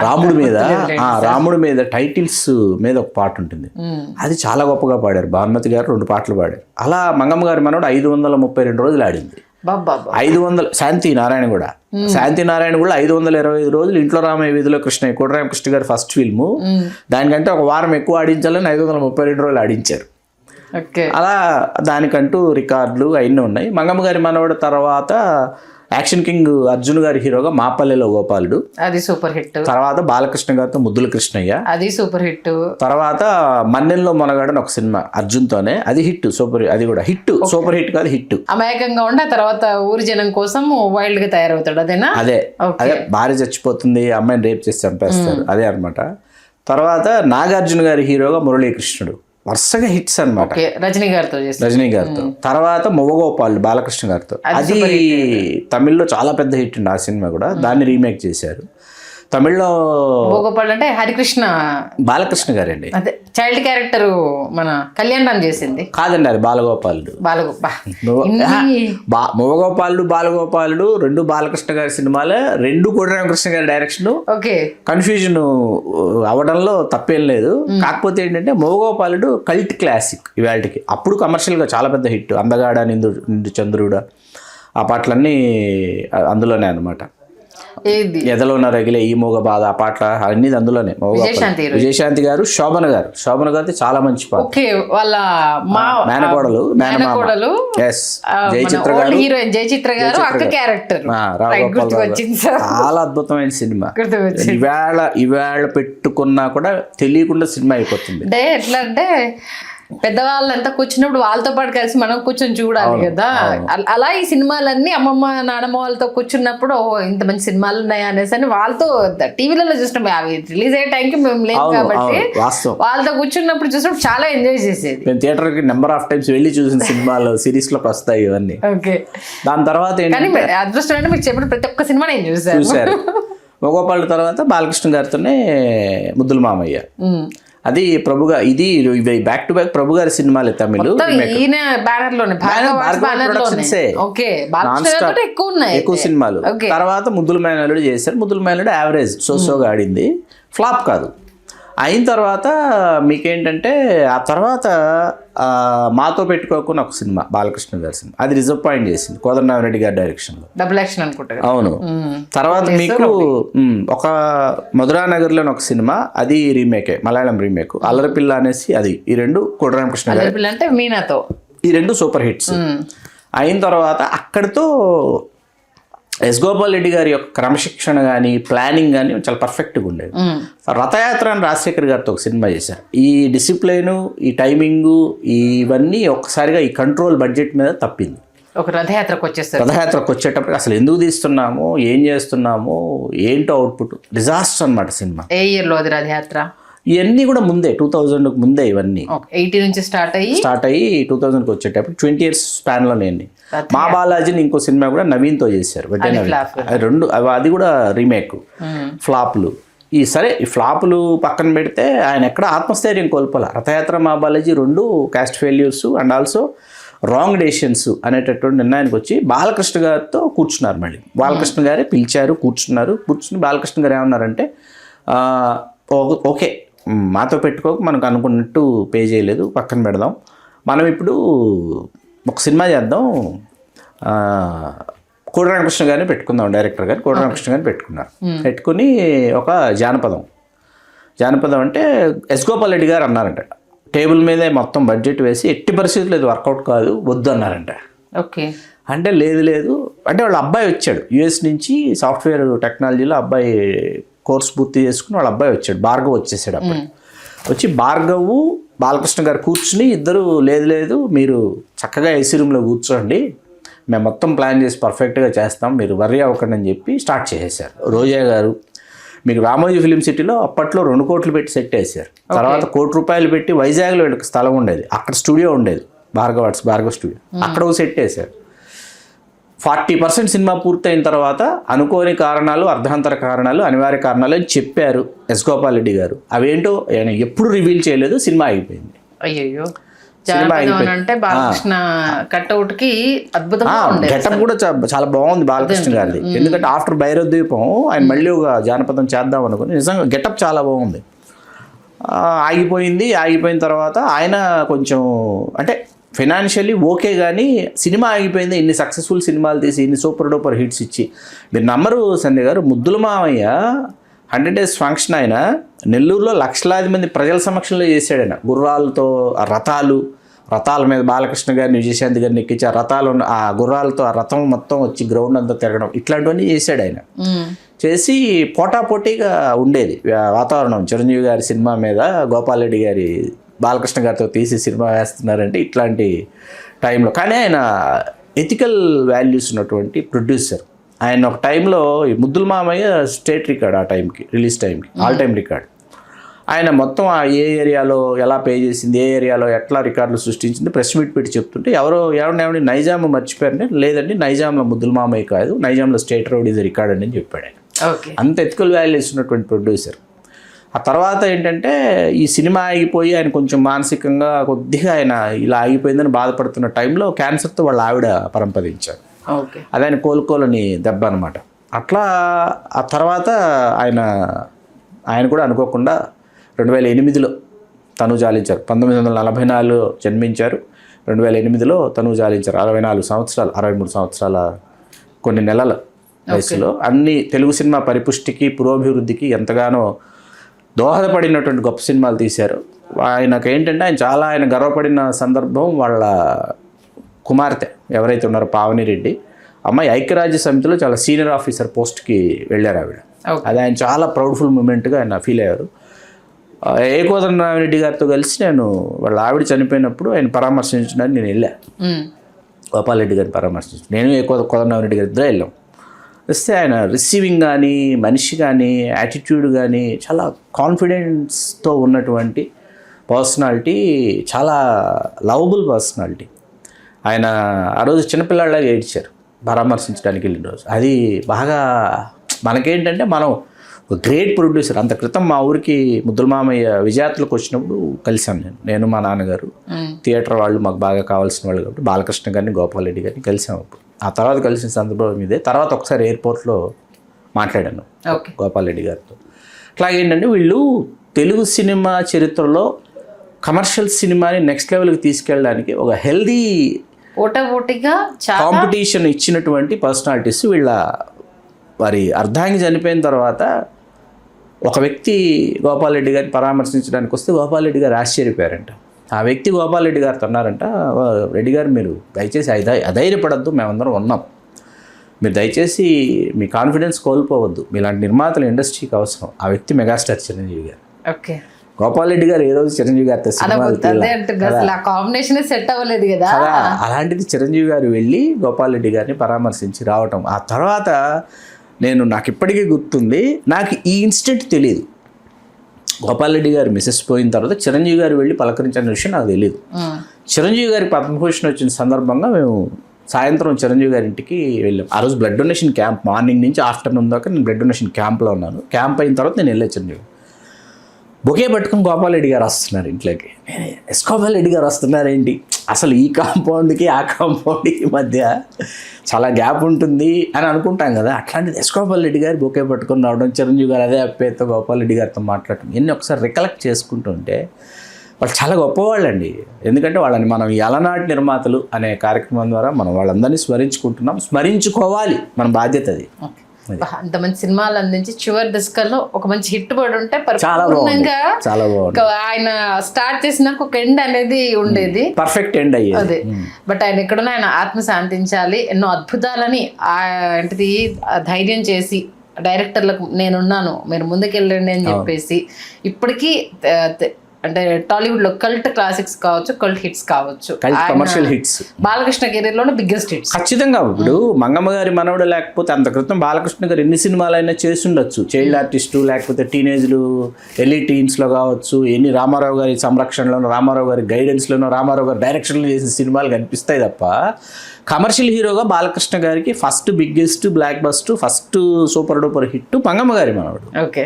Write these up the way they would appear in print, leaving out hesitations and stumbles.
రాముడి మీద టైటిల్స్ మీద ఒక పాట ఉంటుంది, అది చాలా గొప్పగా పాడారు. భానుమతి గారు 2 పాటలు పాడారు. అలా మంగమ్మ గారి మనోడు 532 రోజులు ఆడింది. 500 శాంతి నారాయణ కూడా 525 రోజులు ఇంట్లో రామయ్య వీధిలో కృష్ణయ్య కోటరామకృష్ణ గారి ఫస్ట్ ఫిల్ము. దానికంటే ఒక వారం ఎక్కువ ఆడించాలని 532 రోజులు ఆడించారు. అలా దానికంటూ రికార్డులు అవన్నీ ఉన్నాయి. మంగమ్మ గారి మనవడు తర్వాత యాక్షన్ కింగ్ అర్జున్ గారి హీరోగా మాపల్లెలో గోపాలుడు, అది సూపర్ హిట్. తర్వాత బాలకృష్ణ గారితో ముద్దుల కృష్ణయ్య, అది సూపర్ హిట్. తర్వాత మన్నెల్లో మొనగాడని ఒక సినిమా అర్జున్ తోనే, అది హిట్ సూపర్, అది కూడా హిట్, సూపర్ హిట్ కాదు హిట్. అమాయకంగా ఉండే తర్వాత ఊరి జనం కోసం వైల్డ్ గా తయారవుతాడు, అదేనా? అదే భార్య చచ్చిపోతుంది, అమ్మాయిని రేప్ చేసి చంపేస్తారు, అదే అనమాట. తర్వాత నాగార్జున గారి హీరోగా మురళీకృష్ణుడు, వరుసగా హిట్స్ అనమాట రజనీ గారితో. తర్వాత మొగగోపాల్ బాలకృష్ణ గారితో, అది తమిళ్లో చాలా పెద్ద హిట్ ఆ సినిమా కూడా. దాన్ని రీమేక్ చేశారు తమిళ్లో. మొగగోపాల్ అంటే హరికృష్ణ బాలకృష్ణ గారండి, అదే చైల్డ్ క్యారెక్టర్ మన కళ్యాణ్ రామ్ చేసింది కాదండి, అది బాలగోపాలుడు. మొగగోపాలుడు బాలగోపాలుడు 2 బాలకృష్ణ గారి సినిమాలే, 2 కోటరామకృష్ణ గారి డైరెక్షన్. కన్ఫ్యూజన్ అవడంలో తప్పేం లేదు. కాకపోతే ఏంటంటే మొగగోపాలుడు కల్ట్ క్లాసిక్ ఇవాళకి, అప్పుడు కమర్షియల్ గా చాలా పెద్ద హిట్. అందగాడ నిండు చంద్రుడా ఆ పాటలన్నీ అందులోనే అనమాట. ఎదలోన రగిలే ఈ మోగ బాధ ఆ పాటల అన్ని అందులోనే. విజయశాంతి గారు, శోభన గారు చాలా మంచి పాట. మేనకోడలు జయచిత్ర గారు చాలా అద్భుతమైన సినిమా. ఇవాళ పెట్టుకున్నా కూడా తెలియకుండా సినిమా అయిపోతుంది. ఎట్లా అంటే పెద్దవాళ్ళంతా కూర్చున్నప్పుడు వాళ్ళతో పాటు కలిసి మనం కూర్చొని చూడాలి కదా. అలా ఈ సినిమాలన్నీ అమ్మమ్మ నానమ్మ వాళ్ళతో కూర్చున్నప్పుడు ఇంత మంచి సినిమాలు ఉన్నాయా అనేసి అని వాళ్ళతో టీవీలలో చూసినప్పుడు అవి రిలీజ్ అయ్యే టైంకి మేము లేము కాబట్టి వాళ్ళతో కూర్చున్నప్పుడు చూసినప్పుడు చాలా ఎంజాయ్ చేసేది. మేము థియేటర్ కి నెంబర్ ఆఫ్ టైమ్స్ వెళ్ళి చూసిన సినిమాలు సిరీస్ లోకి వస్తాయి ఇవన్నీ. దాని తర్వాత అదృష్టం అంటే మీకు చెప్పిన ప్రతి ఒక్క సినిమా నేను చూసారు. మొగోపాళ్ళ తర్వాత బాలకృష్ణ గారితోనే ముద్దుల మామయ్య, అది ప్రభుగా, ఇది బ్యాక్ టు బ్యాక్ ప్రభు గారి సినిమాలే తమిళ్. ఎక్కువ సినిమాలు. తర్వాత ముద్దుల మేనల్లుడు చేశారు. ముద్దుల మేనల్లుడు యావరేజ్ సోగా ఆడింది, ఫ్లాప్ కాదు. అయిన తర్వాత మీకేంటంటే ఆ తర్వాత మాతో పెట్టుకోకుండా ఒక సినిమా బాలకృష్ణ గారి సినిమా, అది డిసప్పాయింట్ చేసింది కోదండరామిరెడ్డి గారి డైరెక్షన్లో. డబుల్ యాక్షన్ అనుకుంటా. అవును. తర్వాత మీకు ఒక మధురానగర్లోని ఒక సినిమా, అది రీమేకే, మలయాళం రీమేక్, అల్లరిపిల్ల అనేసి. అది ఈ 2 కోటరామకృష్ణ గారు అంటే మీనాతో, ఈ 2 సూపర్ హిట్స్. అయిన తర్వాత అక్కడితో ఎస్ గోపాల్ రెడ్డి గారి యొక్క క్రమశిక్షణ కానీ ప్లానింగ్ కానీ చాలా పర్ఫెక్ట్గా ఉండేది. రథయాత్ర అని రాజశేఖర్ గారితో ఒక సినిమా చేశారు. ఈ డిసిప్లైను, ఈ టైమింగు, ఇవన్నీ ఒక్కసారిగా ఈ కంట్రోల్ బడ్జెట్ మీద తప్పింది. ఒక రథయాత్రకు వచ్చేటప్పుడు అసలు ఎందుకు తీస్తున్నాము, ఏం చేస్తున్నాము, ఏంటో అవుట్పుట్, డిజాస్టర్ అనమాట సినిమా. ఏ ఇయర్లో అది రథయాత్ర? ఇవన్నీ కూడా ముందే 2000కు ముందే, ఇవన్నీ 80 నుంచి స్టార్ట్ అయ్యి 2000కి వచ్చేటప్పుడు 20 years స్పాన్ లో నేను మా బాలాజీని ఇంకో సినిమా కూడా నవీన్తో చేశారు, అది కూడా రీమేక్. ఫ్లాప్లు. ఈ ఫ్లాపులు పక్కన పెడితే ఆయన ఎక్కడ ఆత్మస్థైర్యం కోల్పోలే. రథయాత్ర మా Balaji 2 cost failures and also wrong decisions అనేటటువంటి నిర్ణయానికి వచ్చి బాలకృష్ణ గారితో కూర్చున్నారు. మళ్ళీ బాలకృష్ణ గారే పిలిచారు, కూర్చుని బాలకృష్ణ గారు ఏమన్నారంటే, ఓకే మాతో పెట్టుకోక మనకు అనుకున్నట్టు పే చేయలేదు, పక్కన పెడదాం, మనం ఇప్పుడు ఒక సినిమా చేద్దాం, కోటరామకృష్ణ గారిని పెట్టుకుందాం, డైరెక్టర్ గారు కోటరామకృష్ణ గారిని పెట్టుకున్నారు. పెట్టుకుని ఒక జానపదం అంటే ఎస్ గోపాల్ రెడ్డి గారు అన్నారంట, టేబుల్ మీదే మొత్తం బడ్జెట్ వేసి ఎట్టి పరిస్థితులు ఇది వర్కౌట్ కాదు, వద్దు అన్నారంట. ఓకే అంటే లేదు అంటే వాళ్ళ అబ్బాయి వచ్చాడు యుఎస్ నుంచి, సాఫ్ట్వేర్ టెక్నాలజీలో అబ్బాయి కోర్స్ పూర్తి చేసుకుని వాళ్ళ అబ్బాయి వచ్చాడు, భార్గవ్ వచ్చేసాడు. అప్పుడు వచ్చి భార్గవ్ బాలకృష్ణ గారు కూర్చుని ఇద్దరు లేదు మీరు చక్కగా ఏసీ రూమ్లో కూర్చోండి, మేము మొత్తం ప్లాన్ చేసి పర్ఫెక్ట్గా చేస్తాం, మీరు వర్రీ అవ్వకండి అని చెప్పి స్టార్ట్ చేసేసారు. రోజా గారు మీకు రామోజీ ఫిలిం సిటీలో అప్పట్లో 2 కోట్లు పెట్టి సెట్ వేసారు. తర్వాత 1 కోటి రూపాయలు పెట్టి వైజాగ్లో వీళ్ళకి స్థలం ఉండేది, అక్కడ స్టూడియో ఉండేది, భార్గవ్ స్టూడియో, అక్కడ సెట్ వేసారు. 40% సినిమా పూర్తయిన తర్వాత అనుకోని కారణాలు, అర్ధాంతర కారణాలు, అనివార్య కారణాలు అని చెప్పారు ఎస్ గోపాల్ రెడ్డి గారు. అవేంటో ఆయన ఎప్పుడు రివీల్ చేయలేదు, సినిమా అయిపోయింది. అయ్యో. సినిమా అయిపోయింది. అంటే బాలకృష్ణ కట్అవుట్ కి అద్భుతంగా ఉండేది. గెటప్ కూడా చాలా బాగుంది బాలకృష్ణ గారిది. ఎందుకంటే ఆఫ్టర్ భైరవ ద్వీపం ఆయన మళ్ళీ ఒక జానపదం చేద్దాం అనుకుని నిజంగా గెటప్ చాలా బాగుంది. ఆగిపోయిన తర్వాత ఆయన కొంచెం అంటే ఫైనాన్షియల్లీ ఓకే, కానీ సినిమా ఆగిపోయింది. ఇన్ని సక్సెస్ఫుల్ సినిమాలు తీసి ఇన్ని సూపర్ డూపర్ హిట్స్ ఇచ్చి మీరు నమ్మరు సంజయ్ గారు, ముద్దుల మామయ్య 100 days ఫంక్షన్ ఆయన నెల్లూరులో లక్షలాది మంది ప్రజల సమక్షంలో చేశాడు. ఆయన గుర్రాలతో రథాల మీద బాలకృష్ణ గారిని విజయశాంతి గారిని ఎక్కించి ఆ రథాలు ఆ గుర్రాలతో ఆ రథం మొత్తం వచ్చి గ్రౌండ్ అంతా తిరగడం ఇట్లాంటివన్నీ చేశాడు ఆయన. చేసి పోటాపోటీగా ఉండేది వాతావరణం. చిరంజీవి గారి సినిమా మీద గోపాల్ రెడ్డి గారి బాలకృష్ణ గారితో తీసి సినిమా వేస్తున్నారంటే ఇట్లాంటి టైంలో. కానీ ఆయన ఎథికల్ వాల్యూస్ ఉన్నటువంటి ప్రొడ్యూసర్. ఆయన ఒక టైంలో ఈ ముద్దుల మామయ్య స్టేట్ రికార్డ్, ఆ టైంకి రిలీజ్ టైంకి ఆల్ టైమ్ రికార్డ్. ఆయన మొత్తం ఆ ఏ ఏరియాలో ఎలా పే చేసింది, ఏ ఏరియాలో ఎట్లా రికార్డులు సృష్టించింది ప్రెస్ మీట్ పెట్టి చెప్తుంటే ఎవరిని నైజాం మర్చిపోయారంటే లేదండి నైజాంలో ముద్దుల మామయ్య కాదు, నైజాంలో స్టేట్ రోడ్ ఇది రికార్డ్ అని చెప్పాడు ఆయన. అంత ఎథికల్ వాల్యూస్ ఉన్నటువంటి ప్రొడ్యూసర్. ఆ తర్వాత ఏంటంటే ఈ సినిమా ఆగిపోయి ఆయన కొంచెం మానసికంగా కొద్దిగా ఆయన ఇలా ఆగిపోయిందని బాధపడుతున్న టైంలో క్యాన్సర్తో వాళ్ళ ఆవిడ పరంపదించారు. అది ఆయన కోలుకోలని దెబ్బ అనమాట. అట్లా ఆ తర్వాత ఆయన కూడా అనుకోకుండా 2008లో తను జాలించారు. 1944 జన్మించారు, 2008లో తను జాలించారు. 64 సంవత్సరాలు 63 సంవత్సరాల కొన్ని నెలల వయసులో అన్ని తెలుగు సినిమా పరిపుష్టికి పురోభివృద్ధికి ఎంతగానో దోహదపడినటువంటి గొప్ప సినిమాలు తీశారు. ఆయనకు ఏంటంటే ఆయన గర్వపడిన సందర్భం వాళ్ళ కుమార్తె ఎవరైతే ఉన్నారో పావని రెడ్డి అమ్మాయి ఐక్యరాజ్య సమితిలో చాలా సీనియర్ ఆఫీసర్ పోస్ట్కి వెళ్ళారు ఆవిడ. అది ఆయన చాలా ప్రౌడ్ఫుల్ మూమెంట్గా ఆయన ఫీల్ అయ్యారు. ఏ కోదండరామిరెడ్డి గారితో కలిసి నేను వాళ్ళ ఆవిడ చనిపోయినప్పుడు ఆయన పరామర్శించడానికి నేను వెళ్ళాను. గోపాల్ రెడ్డి గారిని పరామర్శించి నేను ఏ కోదండరామిరెడ్డి గారి ఇద్దరు వెళ్ళాం. వస్తే ఆయన రిసీవింగ్ కానీ మనిషి కానీ యాటిట్యూడ్ కానీ చాలా కాన్ఫిడెన్స్తో ఉన్నటువంటి పర్సనాలిటీ, చాలా లవబుల్ పర్సనాలిటీ. ఆయన ఆ రోజు చిన్నపిల్లాడిలాగా ఏడ్చారు పరామర్శించడానికి వెళ్ళిన రోజు. అది బాగా మనకేంటంటే మనం గ్రేట్ ప్రొడ్యూసర్. అంత క్రితం మా ఊరికి ముద్దుల మామయ్య విజయాత్లకు వచ్చినప్పుడు కలిసాను నేను మా నాన్నగారు. థియేటర్ వాళ్ళు మాకు బాగా కావాల్సిన వాళ్ళు కాబట్టి బాలకృష్ణ గారిని గోపాల్ రెడ్డి గారిని కలిసాము. అప్పుడు ఆ తర్వాత కలిసిన సందర్భం ఇదే. తర్వాత ఒకసారి ఎయిర్పోర్ట్లో మాట్లాడాను గోపాల్ రెడ్డి గారితో. అట్లాగే ఏంటంటే వీళ్ళు తెలుగు సినిమా చరిత్రలో కమర్షియల్ సినిమాని నెక్స్ట్ లెవెల్కి తీసుకెళ్ళడానికి ఒక హెల్దీ కాంపిటీషన్ ఇచ్చినటువంటి పర్సనాలిటీస్. వారి అర్ధాంగి చనిపోయిన తర్వాత ఒక వ్యక్తి గోపాల్ రెడ్డి గారిని పరామర్శించడానికి వస్తే గోపాల్ రెడ్డి గారు ఆశ్చర్యపోయారంట. ఆ వ్యక్తి గోపాల్ రెడ్డి గారితో అన్నారంట, రెడ్డి గారు మీరు దయచేసి అధైర్యపడద్దు, మేమందరం ఉన్నాం, మీరు దయచేసి మీ కాన్ఫిడెన్స్ కోల్పోవద్దు, మీలాంటి నిర్మాతలు ఇండస్ట్రీకి అవసరం. ఆ వ్యక్తి మెగాస్టార్ చిరంజీవి గారు. గోపాల్ రెడ్డి గారు ఏ రోజు చిరంజీవి గారితో సెట్ అవ్వలేదు కదా. అలాంటిది చిరంజీవి గారు వెళ్ళి గోపాల్ రెడ్డి గారిని పరామర్శించి రావటం. ఆ తర్వాత నాకు ఇప్పటికీ గుర్తుంది, నాకు ఈ ఇన్సిడెంట్ తెలియదు. గోపాల్ రెడ్డి గారు మిసెస్ పోయిన తర్వాత చిరంజీవి గారు వెళ్ళి పలకరించిన విషయం నాకు తెలియదు. చిరంజీవి గారికి పద్మభూషణ్ వచ్చిన సందర్భంగా మేము సాయంత్రం చిరంజీవి గారి ఇంటికి వెళ్ళాం. ఆ రోజు బ్లడ్ డొనేషన్ క్యాంప్, మార్నింగ్ నుంచి ఆఫ్టర్నూన్ దాకా నేను బ్లడ్ డొనేషన్ క్యాంప్లో ఉన్నాను. క్యాంప్ అయిన తర్వాత నేను వెళ్ళాను. చిరంజీవి బొకే పట్టుకుని గోపాల్ రెడ్డి గారు వస్తున్నారు ఇంట్లోకి. గోపాల్ రెడ్డి గారు వస్తున్నారేంటి, అసలు ఈ కాంపౌండ్కి ఆ కాంపౌండ్కి మధ్య చాలా గ్యాప్ ఉంటుంది అని అనుకుంటాం కదా. అట్లాంటిది గోపాల్ రెడ్డి గారు బొకే పట్టుకొని రావడం, చిరంజీవి గారు అదే అప్పేతో గోపాల్ రెడ్డి గారితో మాట్లాడటం, ఇన్ని ఒకసారి రికలెక్ట్ చేసుకుంటుంటే వాళ్ళు చాలా గొప్పవాళ్ళండి. ఎందుకంటే వాళ్ళని మనం అలనాటి నిర్మాతలు అనే కార్యక్రమం ద్వారా మనం వాళ్ళందరినీ స్మరించుకుంటున్నాం, స్మరించుకోవాలి, మన బాధ్యత అది. అంత మంచి సినిమాలు అందించి చివరి దశకంలో ఒక మంచి హిట్ పడి ఉంటే చాలా బాగుంది. ఆయన స్టార్ట్ చేసినాక ఒక ఎండ్ అనేది ఉండేది, పర్ఫెక్ట్ ఎండ్ అయ్యేది. అదే బట్ ఆయన ఎక్కడున్నా ఆయన ఆత్మ శాంతించాలి. ఎన్నో అద్భుతాలని ఏంటిది ధైర్యం చేసి డైరెక్టర్లకు నేనున్నాను మీరు ముందుకెళ్ళండి అని చెప్పేసి ఇప్పటికీ అంటే టాలీవుడ్ లో కల్ట్ క్లాసిక్స్ కావచ్చు, కల్ట్ హిట్స్ కావచ్చు, కమర్షియల్ హిట్స్ బాలకృష్ణ కెరీర్ లోనే బిగ్గెస్ట్ హిట్స్. ఖచ్చితంగా ఇప్పుడు మంగమ్మ గారి మనవడు లేకపోతే అంత క్రితం బాలకృష్ణ గారు ఎన్ని సినిమాలు అయినా చేస్తుండొచ్చు. చైల్డ్ ఆర్టిస్టు లేకపోతే టీనేజ్లు, ఎర్లీ టీన్స్లో కావచ్చు, ఎన్ని రామారావు గారి సంరక్షణలోనో, రామారావు గారి గైడెన్స్లోనో, రామారావు గారి డైరెక్షన్లో చేసిన సినిమాలు కనిపిస్తాయి తప్ప కమర్షియల్ హీరోగా బాలకృష్ణ గారికి first biggest block buster, first super duper hit Mangamma గారి మనవడు. ఓకే,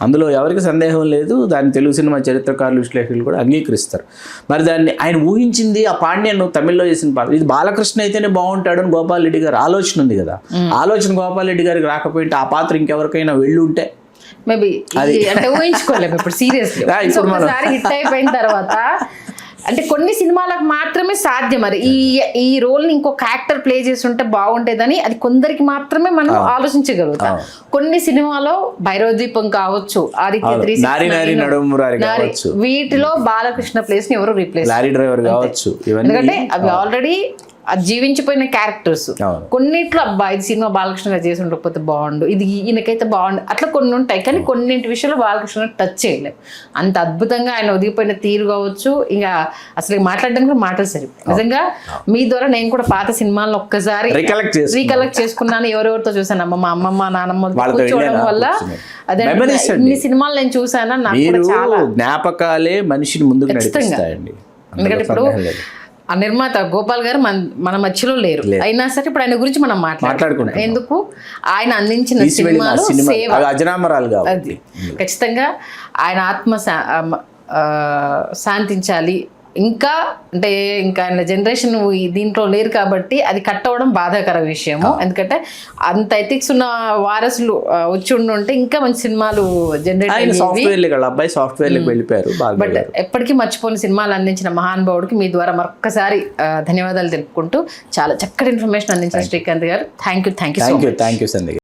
అందులో ఎవరికి సందేహం లేదు, దాన్ని తెలుగు సినిమా చరిత్రకారులు విశ్లేషకులు కూడా అంగీకరిస్తారు. మరి దాన్ని ఆయన ఊహించింది ఆ పాండ్యను తమిళ్లో చేసిన పాత్ర, ఇది బాలకృష్ణ అయితేనే బాగుంటాడు అని గోపాల్ రెడ్డి గారు ఆలోచన ఉంది కదా, ఆలోచన గోపాల్ రెడ్డి గారికి రాకపోయింటే ఆ పాత్ర ఇంకెవరికైనా వెళ్ళి ఉంటే మేబీ అంటే ఊహించుకోలేము ఇప్పుడు సీరియస్లీ. ఒకసారి హిట్ అయిపోయిన తర్వాత అంటే కొన్ని సినిమాలకు మాత్రమే సాధ్యం. మరి ఈ రోల్ ని ఇంకొక యాక్టర్ ప్లే చేసి ఉంటే బాగుండేదని అది కొందరికి మాత్రమే మనం ఆలోచించగలుగుతాం. కొన్ని సినిమాలో భైరవ దీపం కావచ్చు, ఆదిత్య 360 వీటిలో బాలకృష్ణ ప్లేస్ ని ఎవరు రీప్లేస్, లారీ డ్రైవర్ కావచ్చు, ఎందుకంటే అవి ఆల్రెడీ అది జీవించిపోయిన క్యారెక్టర్స్. కొన్నిట్లో అబ్బా ఇది సినిమా బాలకృష్ణ గారు చేసి ఉండకపోతే బాగుండు, ఇది ఈయనకైతే బాగుండు, అట్లా కొన్ని ఉంటాయి. కానీ కొన్నింటి విషయంలో బాలకృష్ణ టచ్ చేయలేము. అంత అద్భుతంగా ఆయన ఒదిగిపోయిన తీరు కావచ్చు, ఇంకా అసలు మాట్లాడడానికి కూడా మాటలు సరి. నిజంగా మీ ద్వారా నేను కూడా పాత సినిమాలను ఒక్కసారి రీకలెక్ట్ చేసుకున్నాను. ఎవరెవరితో చూసాను, మా అమ్మమ్మ నానమ్మ కూర్చోవడం వల్ల అదే ఇన్ని సినిమాలు నేను చూసాను. నాకు చాలా జ్ఞాపకాలే మనిషిని ముందుకు నడిపిస్తాయండి. ఎందుకంటే ఇప్పుడు ఆ నిర్మాత గోపాల్ గారు మన మధ్యలో లేరు, అయినా సరే ఇప్పుడు ఆయన గురించి మనం మాట్లాడుకుంటాం. ఎందుకు ఆయన అందించిన సినిమాలు అజరామరాలు. ఖచ్చితంగా ఆయన ఆత్మ శాంతించాలి. ఇంకా అంటే ఇంకా ఆయన జనరేషన్ దీంట్లో లేరు కాబట్టి అది కట్ అవ్వడం బాధాకర విషయము. ఎందుకంటే అంత ఎథిక్స్ ఉన్న వారసులు వచ్చి ఉంటే ఇంకా మంచి సినిమాలు జనరేట్ వెళ్ళిపోయారు. బట్ ఎప్పటికీ మర్చిపోని సినిమాలు అందించిన మహానుభావుడికి మీ ద్వారా మరొక్కసారి ధన్యవాదాలు తెలుపుకుంటూ చాలా చక్కటి ఇన్ఫర్మేషన్ అందించిన శ్రీకాంత్ గారు. Thank you so much.